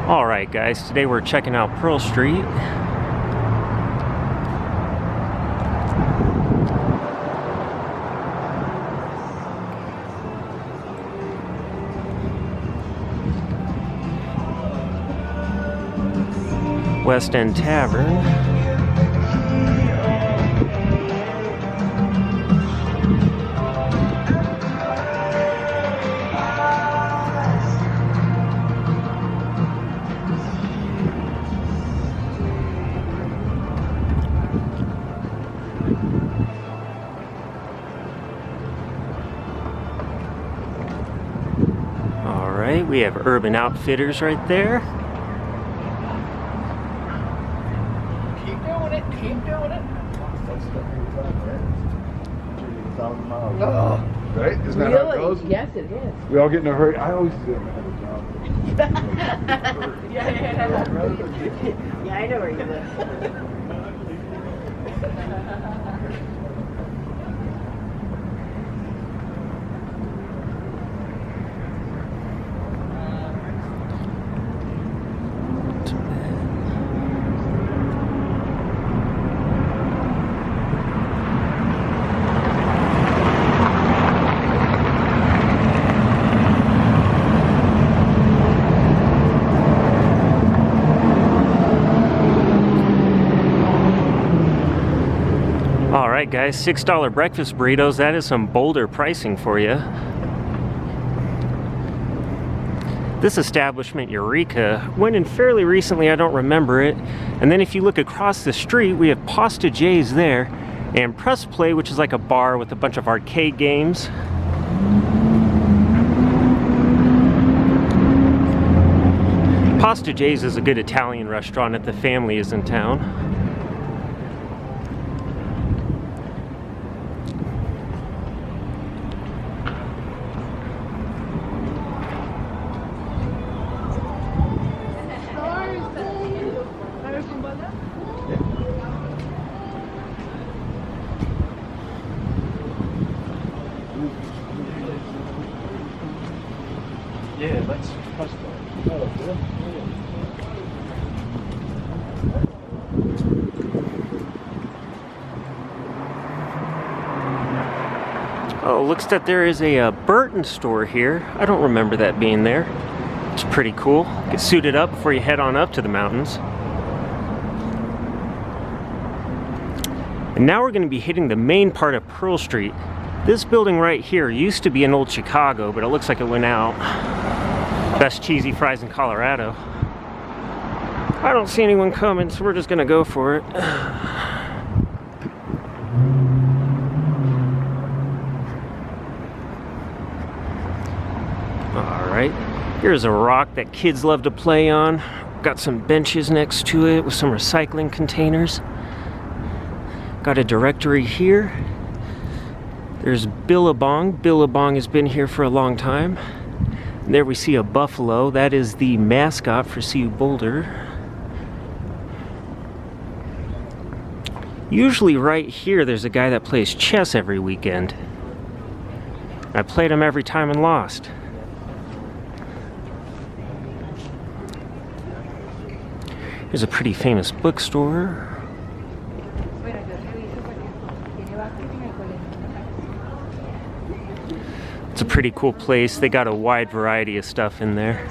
Alright guys, today we're checking out Pearl Street. West End Tavern. Alright, we have Urban Outfitters right there. Keep doing it, keep doing it. Oh, right? Isn't that how it goes? Yes, it is. We all get in a hurry. I always do that when I have a job. Yeah, I know where you live. Alright guys, $6 breakfast burritos. That is some Boulder pricing for you. This establishment, Eureka, went in fairly recently. I don't remember it. And then if you look across the street, we have Pasta J's there and Press Play, which is like a bar with a bunch of arcade games. Pasta J's is a good Italian restaurant if the family is in town. Yeah, let's press Oh, looks that there is a Burton store here. I don't remember that being there. It's pretty cool. Get suited up before you head on up to the mountains. And now we're going to be hitting the main part of Pearl Street. This building right here used to be an old Chicago, but it looks like it went out. Best cheesy fries in Colorado. I don't see anyone coming, so we're just gonna go for it. Alright, here's a rock that kids love to play on. Got some benches next to it with some recycling containers. Got a directory here. There's Billabong. Billabong has been here for a long time. And there we see a buffalo. That is the mascot for CU Boulder. Usually right here there's a guy that plays chess every weekend. I played him every time and lost. Here's a pretty famous bookstore. It's a pretty cool place. They got a wide variety of stuff in there.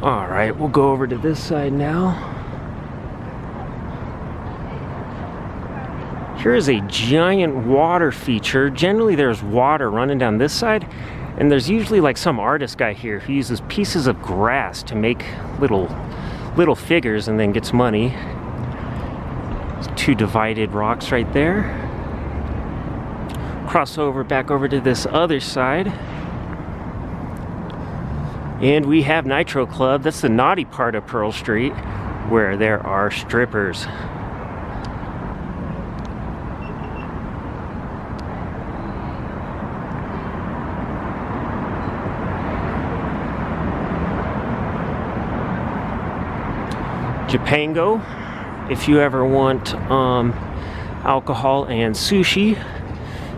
Alright, we'll go over to this side now. Here is a giant water feature. Generally there's water running down this side, and there's usually like some artist guy here who uses pieces of grass to make little figures and then gets money. Two divided rocks right there. Cross over back over to this other side. And we have Nitro Club. That's the naughty part of Pearl Street, where there are strippers. Japango. If you ever want alcohol and sushi,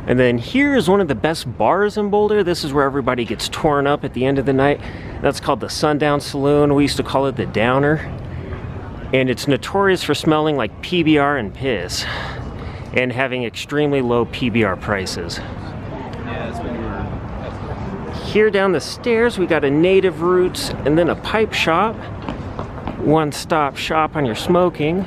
And then here is one of the best bars in Boulder. This is where everybody gets torn up at the end of the night. That's called the Sundown Saloon. We used to call it the Downer. And it's notorious for smelling like PBR and piss and having extremely low PBR prices. Yeah, that's when you were. Here down the stairs, we got a Native Roots and then a pipe shop. One-stop shop on your smoking.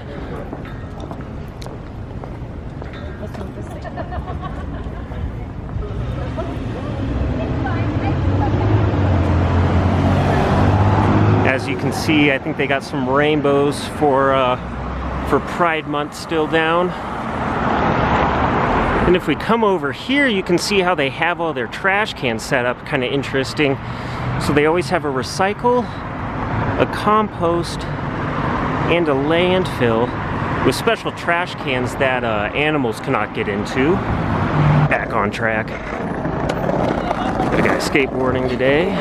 As you can see, I think they got some rainbows for Pride Month still down. And if we come over here, you can see how they have all their trash cans set up, kind of interesting. So they always have a recycle, a compost, and a landfill with special trash cans that animals cannot get into. Back on track. Got a guy skateboarding today.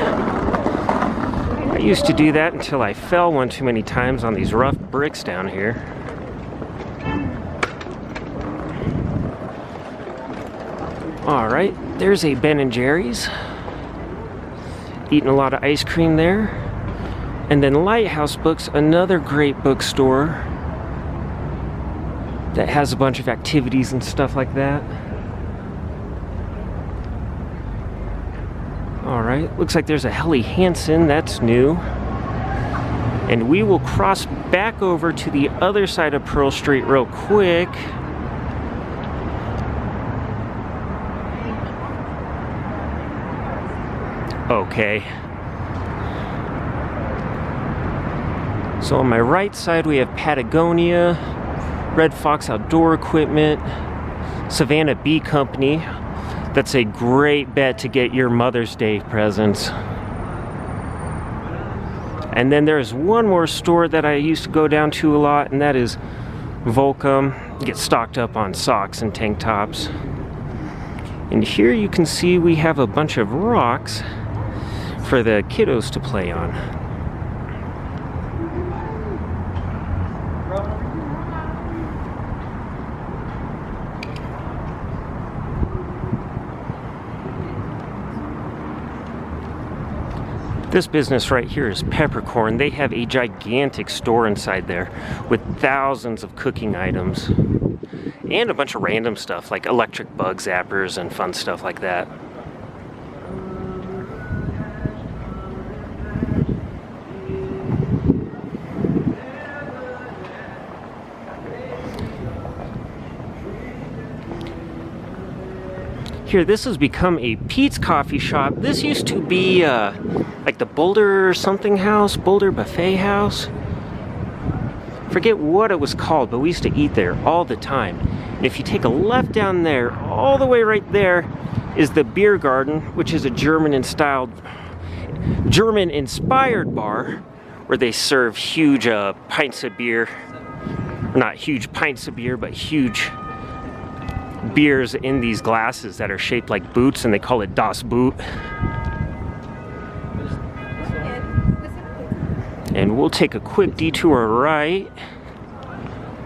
I used to do that until I fell one too many times on these rough bricks down here. All right, there's a Ben & Jerry's. Eating a lot of ice cream there. And then Lighthouse Books, another great bookstore that has a bunch of activities and stuff like that. All right, looks like there's a Helly Hansen, that's new. And we will cross back over to the other side of Pearl Street real quick. Okay. So on my right side we have Patagonia, Red Fox Outdoor Equipment, Savannah Bee Company. That's a great bet to get your Mother's Day presents. And then there's one more store that I used to go down to a lot, and that is Volcom. Get stocked up on socks and tank tops. And here you can see we have a bunch of rocks for the kiddos to play on. This business right here is Peppercorn. They have a gigantic store inside there with thousands of cooking items and a bunch of random stuff like electric bug zappers and fun stuff like that. Here, this has become a Pete's Coffee Shop. This used to be like the Boulder something house, Boulder Buffet House. Forget what it was called, but we used to eat there all the time. And if you take a left down there, all the way right there is the Beer Garden, which is a German-inspired bar where they serve huge pints of beer. Not huge pints of beer, but huge beers in these glasses that are shaped like boots, and they call it Das Boot. And we'll take a quick detour right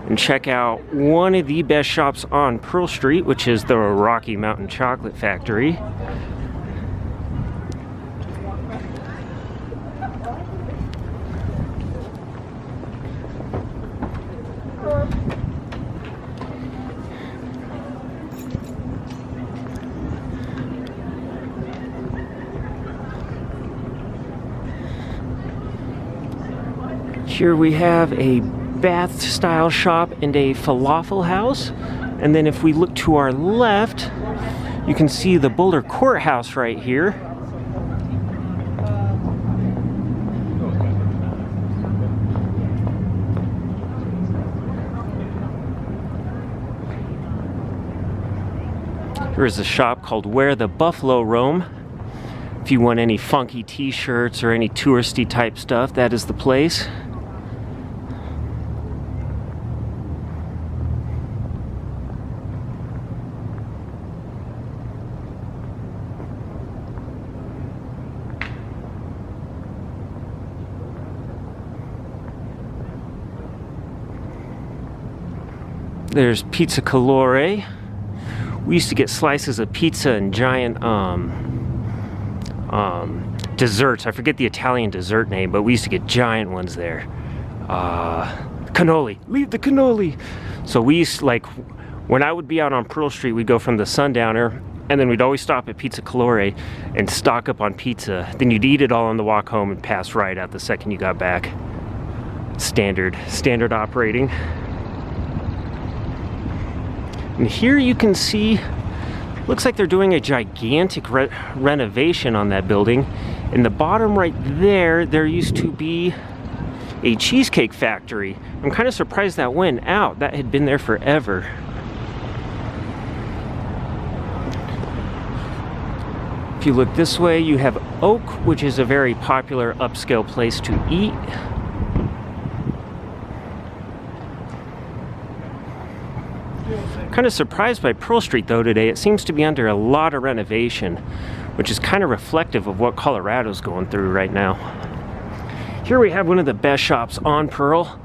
and check out one of the best shops on Pearl Street, which is the Rocky Mountain Chocolate Factory. Here we have a bath style shop and a falafel house. And then if we look to our left, you can see the Boulder Courthouse right here. There is a shop called Where the Buffalo Roam. If you want any funky t-shirts or any touristy type stuff, that is the place. There's Pizza Calore, We used to get slices of pizza and giant desserts. I forget the Italian dessert name, but we used to get giant ones there. Cannoli. Leave the cannoli. So we used to, like, when I would be out on Pearl Street, we'd go from the Sundowner, and then we'd always stop at Pizza Calore and stock up on pizza. Then you'd eat it all on the walk home and pass right out the second you got back. Standard operating. And here you can see, looks like they're doing a gigantic renovation on that building. In the bottom right there, there used to be a cheesecake factory. I'm kind of surprised that went out. That had been there forever. If you look this way, you have Oak, which is a very popular upscale place to eat. Kind of surprised by Pearl Street though today. It seems to be under a lot of renovation, which is kind of reflective of what Colorado's going through right now. Here we have one of the best shops on Pearl.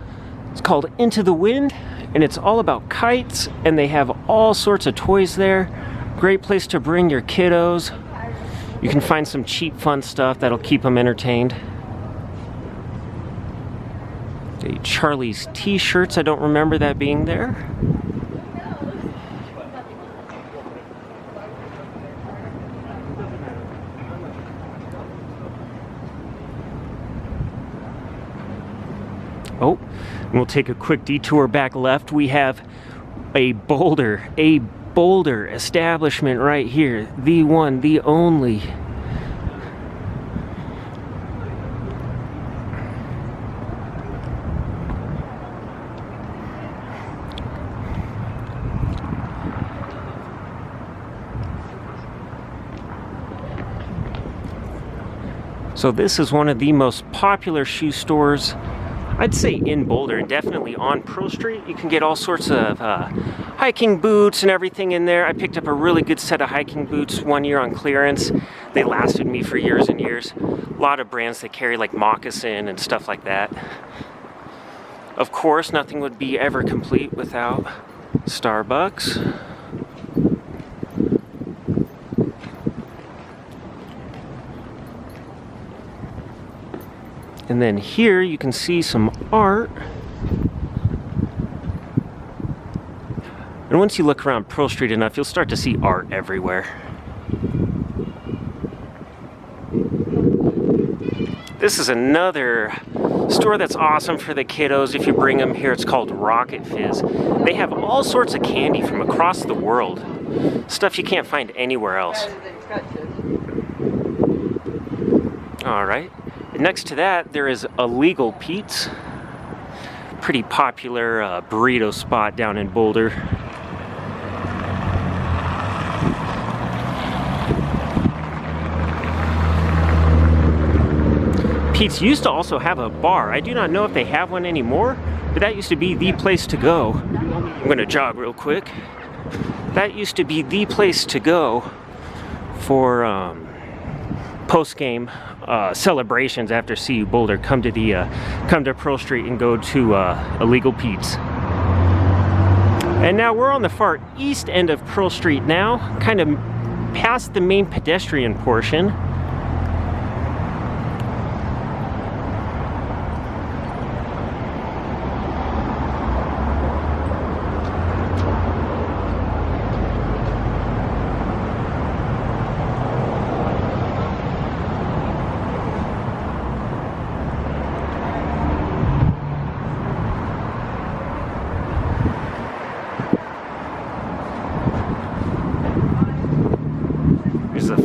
It's called Into the Wind, and it's all about kites, and they have all sorts of toys there. Great place to bring your kiddos. You can find some cheap, fun stuff that'll keep them entertained. The Charlie's t-shirts, I don't remember that being there. Oh, and we'll take a quick detour back left. We have a Boulder establishment right here. The one, the only. So this is one of the most popular shoe stores, I'd say, in Boulder, and definitely on Pearl Street. You can get all sorts of hiking boots and everything in there. I picked up a really good set of hiking boots one year on clearance. They lasted me for years and years. A lot of brands that carry like moccasin and stuff like that. Of course, nothing would be ever complete without Starbucks. And then here you can see some art. And once you look around Pearl Street enough, you'll start to see art everywhere. This is another store that's awesome for the kiddos if you bring them here. It's called Rocket Fizz. They have all sorts of candy from across the world. Stuff you can't find anywhere else. All right. Next to that, there is Illegal Pete's. Pretty popular burrito spot down in Boulder. Pete's used to also have a bar. I do not know if they have one anymore, but that used to be the place to go. I'm gonna jog real quick. That used to be the place to go for post-game celebrations after CU Boulder. Come to Pearl Street and go to Illegal Pete's. And now we're on the far east end of Pearl Street now, kind of past the main pedestrian portion.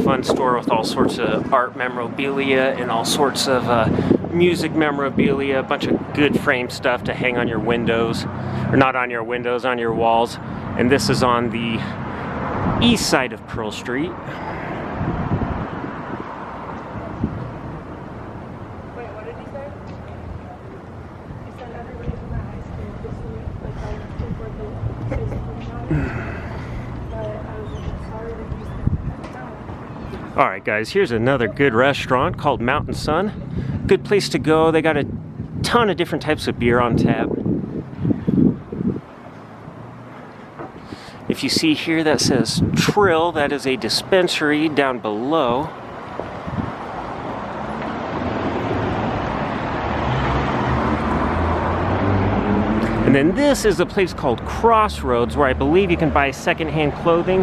Fun store with all sorts of art memorabilia and all sorts of music memorabilia, a bunch of good frame stuff to hang on your windows, or not on your windows, on your walls. And this is on the east side of Pearl Street. Wait, what did he say? He said everybody from my high school this week, like I took for the Facebook about it. But I was like, sorry that you said that. Alright guys, here's another good restaurant called Mountain Sun. Good place to go. They got a ton of different types of beer on tap. If you see here that says Trill, that is a dispensary down below. And then this is a place called Crossroads, where I believe you can buy secondhand clothing.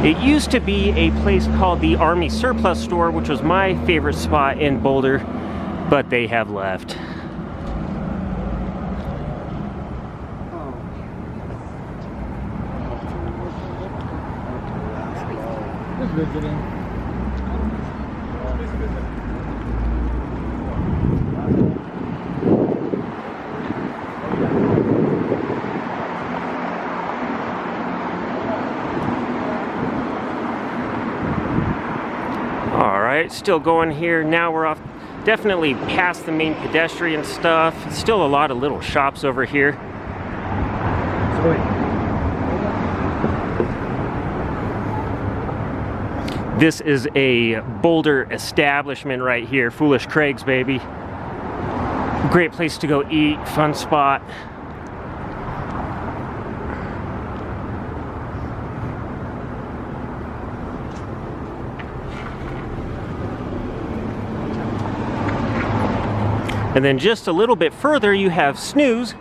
It used to be a place called the Army Surplus Store, which was my favorite spot in Boulder, but they have left. Just visiting. Alright, still going here. Now we're off, definitely past the main pedestrian stuff. Still a lot of little shops over here. This is a Boulder establishment right here. Foolish Craig's, baby. Great place to go eat, fun spot. And then just a little bit further you have Snooze,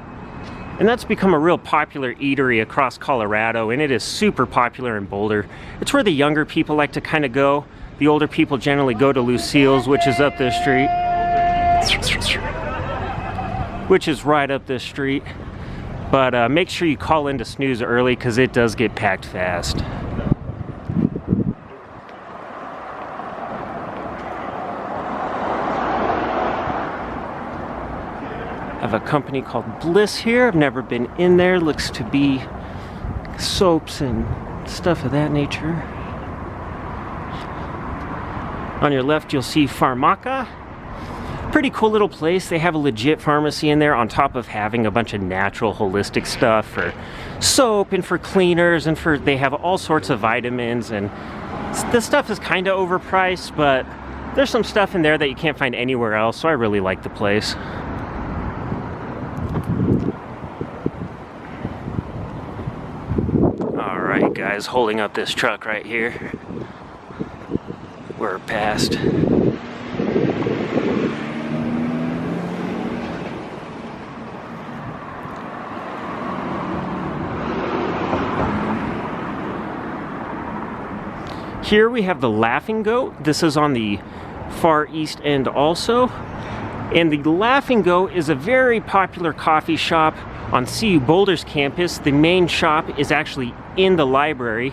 and that's become a real popular eatery across Colorado, and it is super popular in Boulder. It's where the younger people like to kind of go. The older people generally go to Lucille's, which is up this street. Which is right up this street. But make sure you call into Snooze early because it does get packed fast. I have a company called Bliss here. I've never been in there. Looks to be soaps and stuff of that nature. On your left you'll see Pharmaca. Pretty cool little place. They have a legit pharmacy in there on top of having a bunch of natural holistic stuff for soap and for cleaners and for, they have all sorts of vitamins, and the stuff is kind of overpriced, but there's some stuff in there that you can't find anywhere else, so I really like the place. Alright guys, holding up this truck right here. We're past. Here we have the Laughing Goat. This is on the far east end also. And the Laughing Goat is a very popular coffee shop on CU Boulder's campus. The main shop is actually in the library,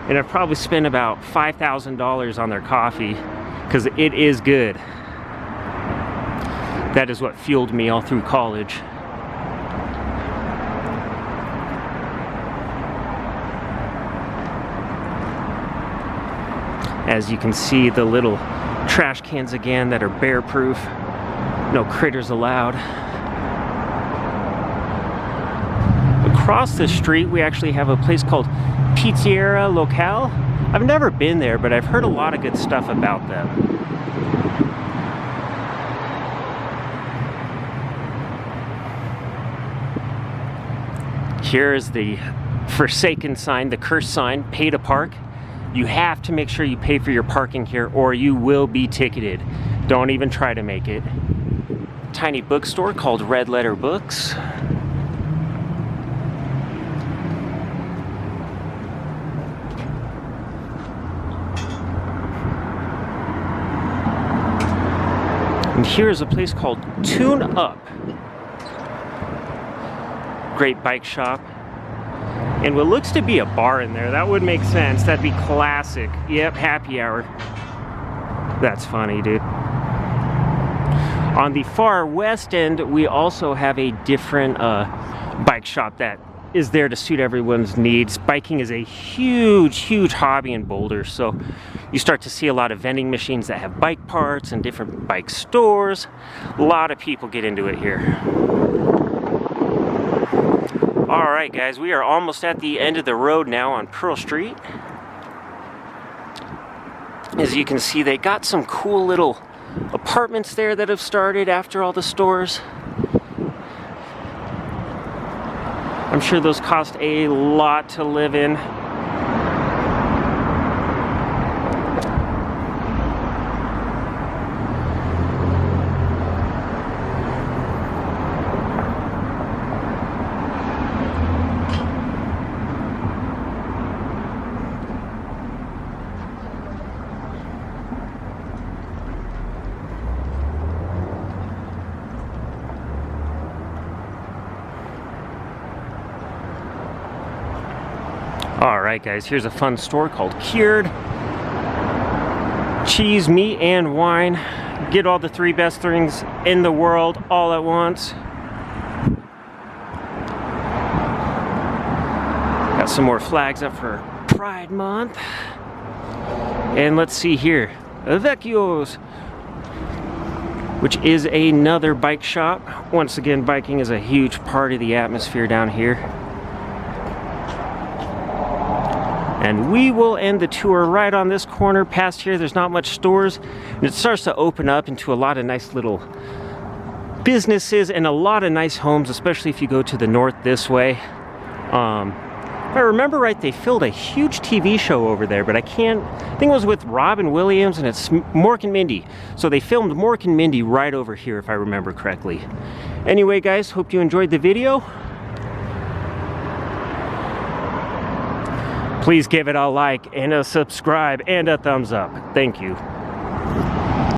and I've probably spent about $5,000 on their coffee because it is good. That is what fueled me all through college. As you can see, the little trash cans again that are bear proof. No critters allowed. Across the street we actually have a place called Pizzeria Locale. I've never been there, but I've heard a lot of good stuff about them. Here is the forsaken sign, the cursed sign, pay to park. You have to make sure you pay for your parking here or you will be ticketed. Don't even try to make it. Tiny bookstore called Red Letter Books. And here's a place called Tune Up. Great bike shop. And what looks to be a bar in there. That would make sense. That'd be classic. Yep, happy hour. That's funny, dude. On the far west end, we also have a different bike shop that is there to suit everyone's needs. Biking is a huge, huge hobby in Boulder, so you start to see a lot of vending machines that have bike parts and different bike stores. A lot of people get into it here. Alright guys, we are almost at the end of the road now on Pearl Street. As you can see, they got some cool little apartments there that have started after all the stores. I'm sure those cost a lot to live in. Alright guys, here's a fun store called Cured. Cheese, meat, and wine. Get all the 3 best things in the world all at once. Got some more flags up for Pride Month. And let's see here, Vecchio's, which is another bike shop. Once again, biking is a huge part of the atmosphere down here. And we will end the tour right on this corner. Past here, there's not much stores. And it starts to open up into a lot of nice little businesses and a lot of nice homes, especially if you go to the north this way. If I remember right, they filmed a huge TV show over there, but I think it was with Robin Williams, and it's Mork and Mindy. So they filmed Mork and Mindy right over here, if I remember correctly. Anyway, guys, hope you enjoyed the video. Please give it a like and a subscribe and a thumbs up. Thank you.